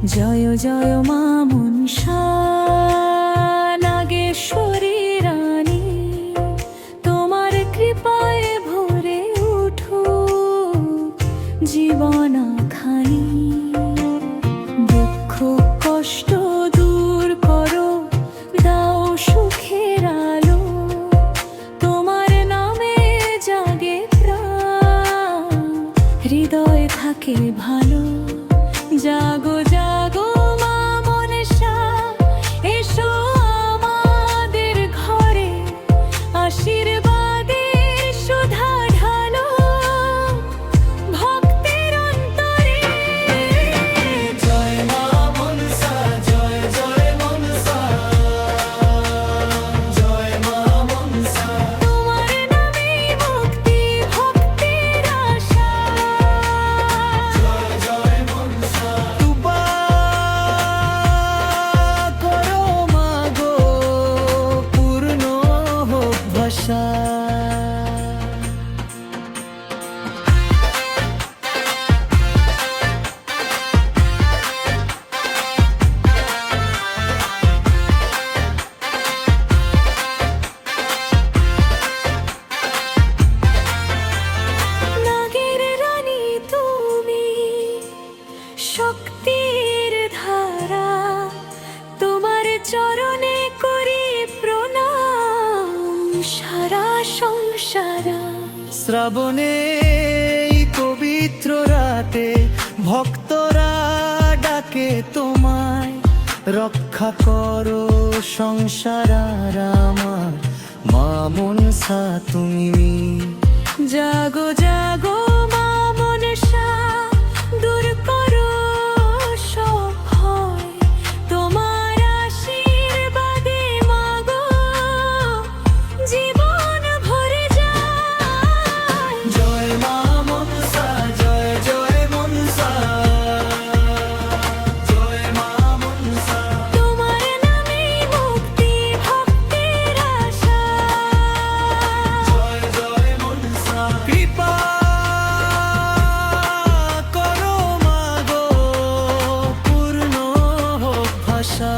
জয় জয় মা মনসা নাগেশ্বরী রানী, তোমার কৃপায় ভরে উঠুক জীবন খানি। দুঃখ কষ্ট দূর করো, দাও সুখের আলো, তোমার নামে জাগে প্রাণ, হৃদয় থাকে ভালো। জাগো জাগো মা মনসা, এসো আমাদের ঘরে, আশীর্বাদের সুধা ঢালো ভক্তের অন্তরে। জয় মা মনসা, জয় জয় মনসা, জয় মা মনসা। তোমার নামেই মুক্তি ভক্তের আশা। জয় জয় মনসা। কৃপা করো মা গো, পূর্ণ হোক ভাষা। নাগের রানী তুমি, শক্তির ধারা, তোমার চরণে করি প্রণাম সারা সংসারা। শ্রাবণে এই পবিত্র রাতে ভক্তরা ডাকে তোমায়, রক্ষা করো সংসার আর আমার, মা মনসা তুমি। জাগো জাগো মা মনসা, দূর করো সব ভয়, তোমার আশীর্বাদে মাগো জীবন ভরে যায়। জয় মা মনসা, জয় জয় মনসা, জয় মা মনসা। তোমার নামেই মুক্তি ভক্তের আশা। জয় জয় মনসা। কৃপা করো মা গো, পূর্ণ হোক ভাষা।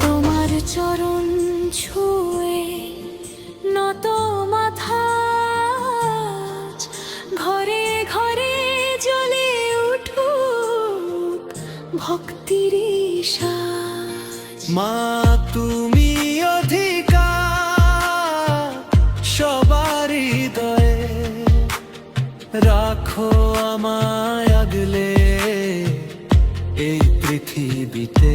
তোমার চরণ ছুঁয়ে নত মাথা, ঘরে ঘরে জ্বলে উঠুক ভক্তির সাজ। মা তুমি অধিকার সবার হৃদয়ে, রাখো আমায় আগলে এই পৃথিবীতে।